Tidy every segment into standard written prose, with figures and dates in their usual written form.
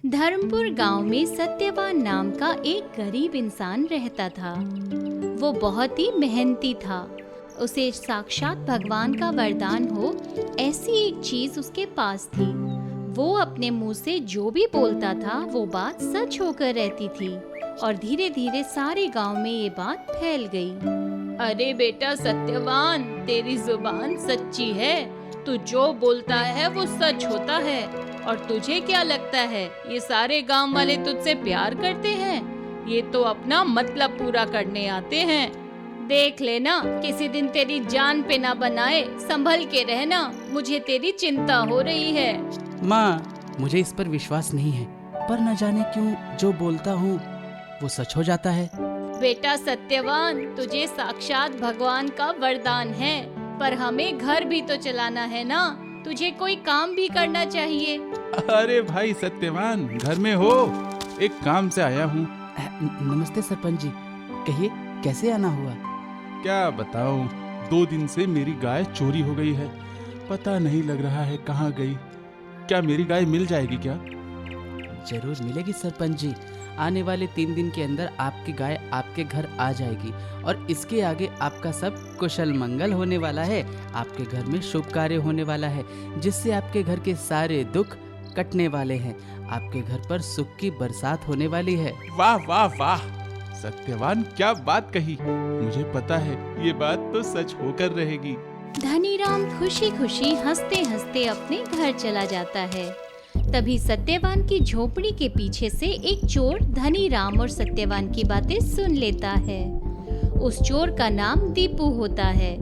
धर्मपुर गांव में सत्यवान नाम का एक गरीब इंसान रहता था। वो बहुत ही मेहनती था। उसे साक्षात भगवान का वरदान हो ऐसी एक चीज उसके पास थी। वो अपने मुंह से जो भी बोलता था वो बात सच होकर रहती थी और धीरे धीरे सारे गांव में ये बात फैल गई। अरे बेटा सत्यवान, तेरी जुबान सच्ची है। तू जो बोलता है वो सच होता है। और तुझे क्या लगता है ये सारे गांव वाले तुझसे प्यार करते हैं? ये तो अपना मतलब पूरा करने आते हैं। देख लेना किसी दिन तेरी जान पे ना बनाए। संभल के रहना, मुझे तेरी चिंता हो रही है। माँ, मुझे इस पर विश्वास नहीं है, पर न जाने क्यों जो बोलता हूँ वो सच हो जाता है। बेटा सत्यवान, तुझे साक्षात भगवान का वरदान है, पर हमें घर भी तो चलाना है ना। तुझे कोई काम भी करना चाहिए। अरे भाई सत्यवान, घर में हो? एक काम से आया हूँ। नमस्ते सरपंच जी, कहिए कैसे आना हुआ? क्या बताऊँ, 2 दिन से मेरी गाय चोरी हो गई है। पता नहीं लग रहा है कहाँ गई। क्या मेरी गाय मिल जाएगी क्या? जरूर मिलेगी सरपंच जी। आने वाले 3 दिन के अंदर आपकी गाय आपके घर आ जाएगी और इसके आगे आपका सब कुशल मंगल होने वाला है। आपके घर में शुभ कार्य होने वाला है, जिससे आपके घर के सारे दुख कटने वाले हैं। आपके घर पर सुख की बरसात होने वाली है। वाह वाह वाह सत्यवान, क्या बात कही। मुझे पता है ये बात तो सच होकर रहेगी। धनीराम खुशी खुशी हंसते हंसते अपने घर चला जाता है। तभी सत्यवान की झोपड़ी के पीछे से एक चोर धनीराम और सत्यवान की बातें सुन लेता है। उस चोर का नाम दीपू होता है।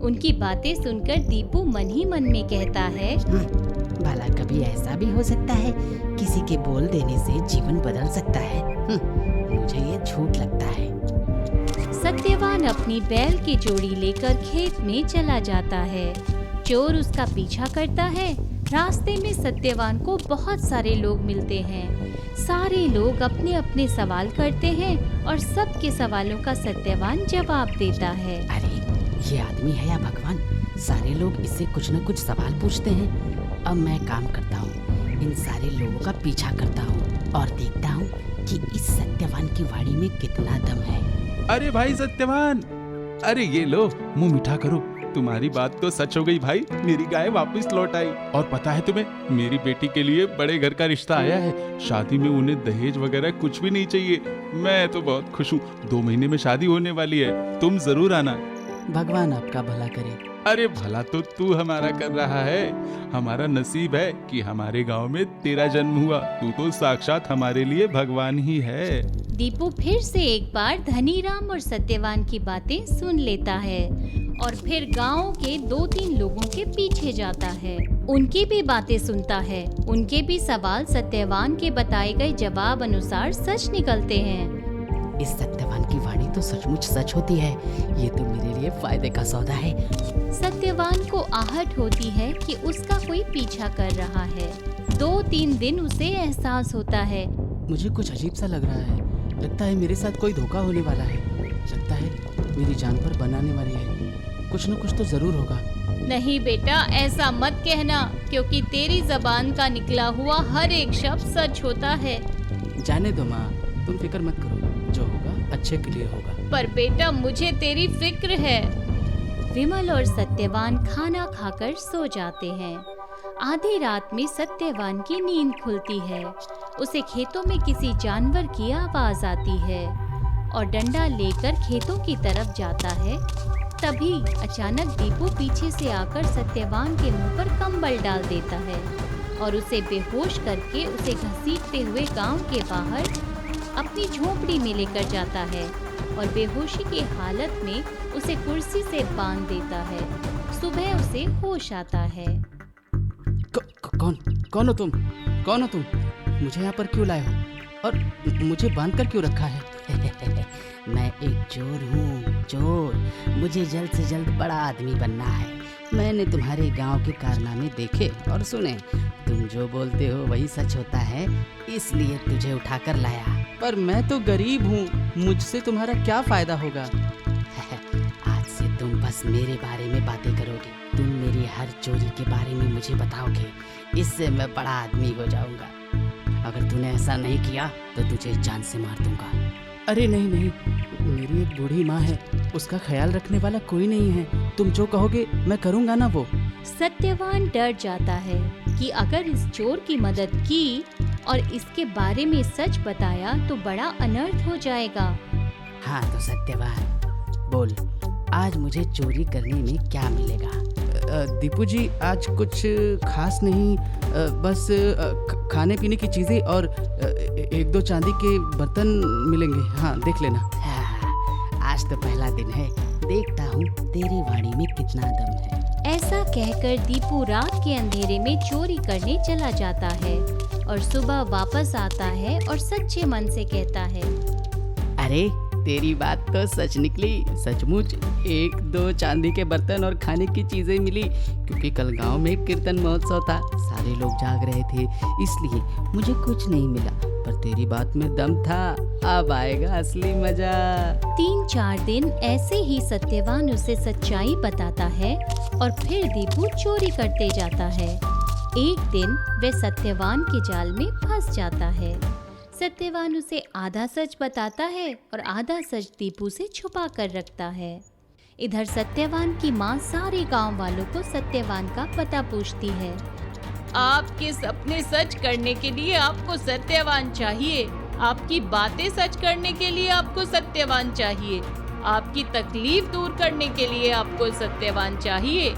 उनकी बातें सुनकर दीपू मन ही मन में कहता है, भला कभी ऐसा भी हो सकता है, किसी के बोल देने से जीवन बदल सकता है। मुझे ये झूठ लगता है। सत्यवान अपनी बैल की जोड़ी लेकर खेत में चला जाता है। चोर उसका पीछा करता है। रास्ते में सत्यवान को बहुत सारे लोग मिलते हैं। सारे लोग अपने अपने सवाल करते हैं और सबके सवालों का सत्यवान जवाब देता है। अरे ये आदमी है या भगवान, सारे लोग इससे कुछ न कुछ सवाल पूछते हैं। अब मैं काम करता हूँ, इन सारे लोगों का पीछा करता हूँ और देखता हूँ कि इस सत्यवान की वाणी में कितना दम है। अरे भाई सत्यवान, अरे ये लो, मुंह मीठा करो। तुम्हारी बात तो सच हो गई भाई, मेरी गाय वापस लौट आई। और पता है तुम्हें, मेरी बेटी के लिए बड़े घर का रिश्ता आया है। शादी में उन्हें दहेज वगैरह कुछ भी नहीं चाहिए। मैं तो बहुत खुश हूँ। 2 महीने में शादी होने वाली है। तुम जरूर आना। भगवान आपका भला करे। अरे भला तो तू हमारा कर रहा है। हमारा नसीब है कि हमारे गांव में तेरा जन्म हुआ। तू तो साक्षात हमारे लिए भगवान ही है। दीपू फिर से एक बार धनीराम और सत्यवान की बातें सुन लेता है और फिर गांव के 2-3 लोगों के पीछे जाता है। उनकी भी बातें सुनता है। उनके भी सवाल सत्यवान के बताए गए जवाब अनुसार सच निकलते हैं। इस सत्यवान की वाणी तो सचमुच सच होती है। ये तो मेरे लिए फायदे का सौदा है। सत्यवान को आहट होती है कि उसका कोई पीछा कर रहा है। 2-3 दिन उसे एहसास होता है। मुझे कुछ अजीब सा लग रहा है। लगता है मेरे साथ कोई धोखा होने वाला है। लगता है मेरी जान पर बनाने वाली है। कुछ न कुछ तो जरूर होगा। नहीं बेटा, ऐसा मत कहना, क्योंकि तेरी जबान का निकला हुआ हर एक शब्द सच होता है। जाने दो माँ, तुम फिक्र मत करो, जो होगा अच्छे के लिए होगा। पर बेटा मुझे तेरी फिक्र है। विमल और सत्यवान खाना खाकर सो जाते हैं। आधी रात में सत्यवान की नींद खुलती है। उसे खेतों में किसी जानवर की आवाज आती है और डंडा लेकर खेतों की तरफ जाता है। तभी अचानक दीपू पीछे से आकर सत्यवान के मुंह पर कंबल डाल देता है और उसे बेहोश करके उसे घसीटते हुए गांव के बाहर अपनी झोपड़ी में लेकर जाता है और बेहोशी की हालत में उसे कुर्सी से बांध देता है। सुबह उसे होश आता है। कौन हो तुम? कौन हो तुम? मुझे यहाँ पर क्यों लाए हो और मुझे बांध कर क्यों रखा है? मैं एक चोर हूँ, चोर। मुझे जल्द से जल्द बड़ा आदमी बनना है। मैंने तुम्हारे गांव के कारनामे देखे और सुने। तुम जो बोलते हो वही सच होता है, इसलिए तुझे उठाकर लाया। पर मैं तो गरीब हूँ, मुझसे तुम्हारा क्या फायदा होगा? आज से तुम बस मेरे बारे में बातें करोगे। तुम मेरी हर चोरी के बारे में मुझे बताओगे। इससे मैं बड़ा आदमी हो जाऊंगा। अगर तूने ऐसा नहीं किया तो तुझे जान से मार दूंगा। अरे नहीं नहीं, मेरी एक बूढ़ी माँ है, उसका ख्याल रखने वाला कोई नहीं है। तुम जो कहोगे मैं करूँगा ना वो। सत्यवान डर जाता है कि अगर इस चोर की मदद की और इसके बारे में सच बताया तो बड़ा अनर्थ हो जाएगा। हाँ तो सत्यवान बोल, आज मुझे चोरी करने में क्या मिलेगा? दीपू जी, आज कुछ खास नहीं, बस खाने पीने की चीज़ें और एक दो चांदी के बर्तन मिलेंगे। हाँ देख लेना। हाँ, आज तो पहला दिन है, देखता हूँ तेरी वाणी में कितना दम है। ऐसा कहकर दीपू रात के अंधेरे में चोरी करने चला जाता है और सुबह वापस आता है और सच्चे मन से कहता है, अरे तेरी बात तो सच निकली, सचमुच एक दो चांदी के बर्तन और खाने की चीजें मिली, क्योंकि कल गांव में कीर्तन महोत्सव था, सारे लोग जाग रहे थे, इसलिए मुझे कुछ नहीं मिला, पर तेरी बात में दम था, अब आएगा असली मजा। 3-4 दिन ऐसे ही सत्यवान उसे सच्चाई बताता है और फिर दीपू चोरी करते जाता है। एक दिन वह सत्यवान के जाल में फंस जाता है। सत्यवान उसे आधा सच बताता है और आधा सच दीपू से छुपा कर रखता है। इधर सत्यवान की माँ सारे गांव वालों को सत्यवान का पता पूछती है। आपके सपने सच करने के लिए आपको सत्यवान चाहिए, आपकी बातें सच करने के लिए आपको सत्यवान चाहिए, आपकी तकलीफ दूर करने के लिए आपको सत्यवान चाहिए,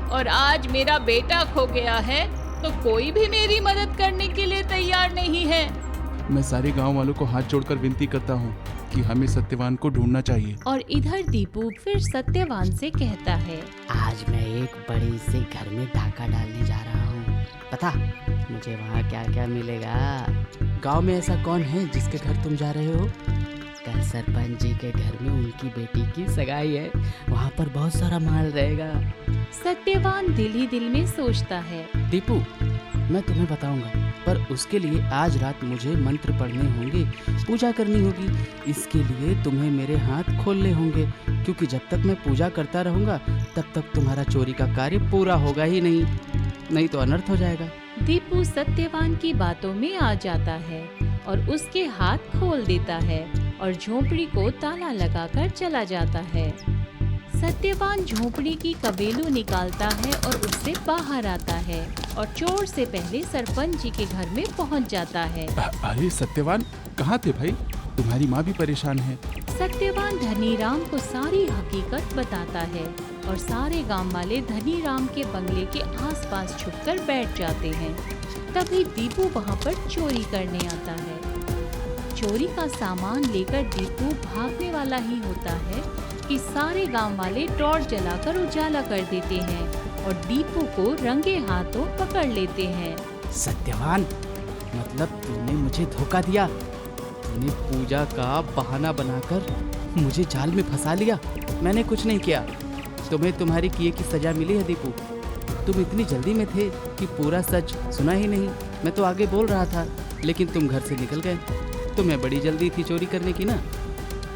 और आज मेरा बेटा खो गया है तो कोई भी मेरी मदद करने के लिए तैयार नहीं है। मैं सारे गांव वालों को हाथ जोड़कर विनती करता हूँ कि हमें सत्यवान को ढूंढना चाहिए। और इधर दीपू फिर सत्यवान से कहता है, आज मैं एक बड़े से घर में डाका डालने जा रहा हूँ, पता मुझे वहाँ क्या क्या मिलेगा? गांव में ऐसा कौन है जिसके घर तुम जा रहे हो? कल सरपंच जी के घर में उनकी बेटी की सगाई है, वहाँ पर बहुत सारा माल रहेगा। सत्यवान दिल ही दिल में सोचता है, दीपू, मैं तुम्हें बताऊंगा, पर उसके लिए आज रात मुझे मंत्र पढ़ने होंगे, पूजा करनी होगी। इसके लिए तुम्हें मेरे हाथ खोलने होंगे, क्योंकि जब तक मैं पूजा करता रहूंगा तब तक तुम्हारा चोरी का कार्य पूरा होगा ही नहीं तो अनर्थ हो जाएगा। दीपू सत्यवान की बातों में आ जाता है और उसके हाथ खोल देता है और झोपड़ी को ताला लगाकर चला जाता है। सत्यवान झोपड़ी की कबेलू निकालता है और उससे बाहर आता है और चोर से पहले सरपंच जी के घर में पहुंच जाता है। अरे सत्यवान, कहाँ थे भाई? तुम्हारी माँ भी परेशान है। सत्यवान धनीराम को सारी हकीकत बताता है और सारे गांव वाले धनीराम के बंगले के आसपास छुपकर बैठ जाते हैं। तभी दीपू वहां पर चोरी करने आता है। चोरी का सामान लेकर दीपू भागने वाला ही होता है कि सारे गांव वाले टॉर्च जलाकर उजाला कर देते हैं और दीपू को रंगे हाथों पकड़ लेते हैं। सत्यवान, मतलब तूने मुझे धोखा दिया, तूने पूजा का बहाना बनाकर मुझे जाल में फंसा लिया। मैंने कुछ नहीं किया, तुम्हें तुम्हारी किए की सजा मिली है दीपू। तुम इतनी जल्दी में थे कि पूरा सच सुना ही नहीं। मैं तो आगे बोल रहा था, लेकिन तुम घर से निकल गए। तुम्हें बड़ी जल्दी थी चोरी करने की ना।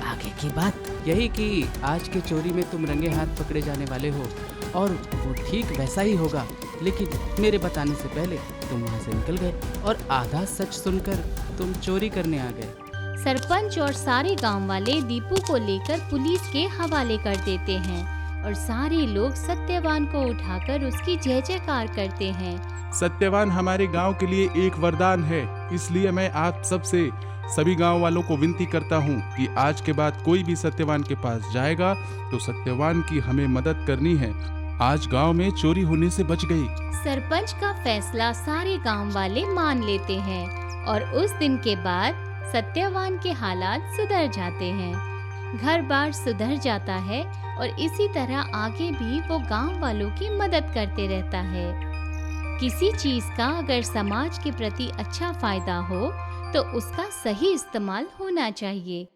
आगे की बात यही कि आज के चोरी में तुम रंगे हाथ पकड़े जाने वाले हो, और वो ठीक वैसा ही होगा, लेकिन मेरे बताने से पहले तुम वहाँ से निकल गए और आधा सच सुनकर तुम चोरी करने आ गए। सरपंच और सारे गांव वाले दीपू को लेकर पुलिस के हवाले कर देते हैं और सारे लोग सत्यवान को उठाकर उसकी जय जयकार करते हैं। सत्यवान हमारे गांव के लिए एक वरदान है, इसलिए मैं आप सबसे सभी गांव वालों को विनती करता हूं कि आज के बाद कोई भी सत्यवान के पास जाएगा तो सत्यवान की हमें मदद करनी है। आज गांव में चोरी होने से बच गई। सरपंच का फैसला सारे गांव वाले मान लेते हैं और उस दिन के बाद सत्यवान के हालात सुधर जाते हैं। घर बार सुधर जाता है और इसी तरह आगे भी वो गांव वालों की मदद करते रहता है। किसी चीज का अगर समाज के प्रति अच्छा फायदा हो तो उसका सही इस्तेमाल होना चाहिए।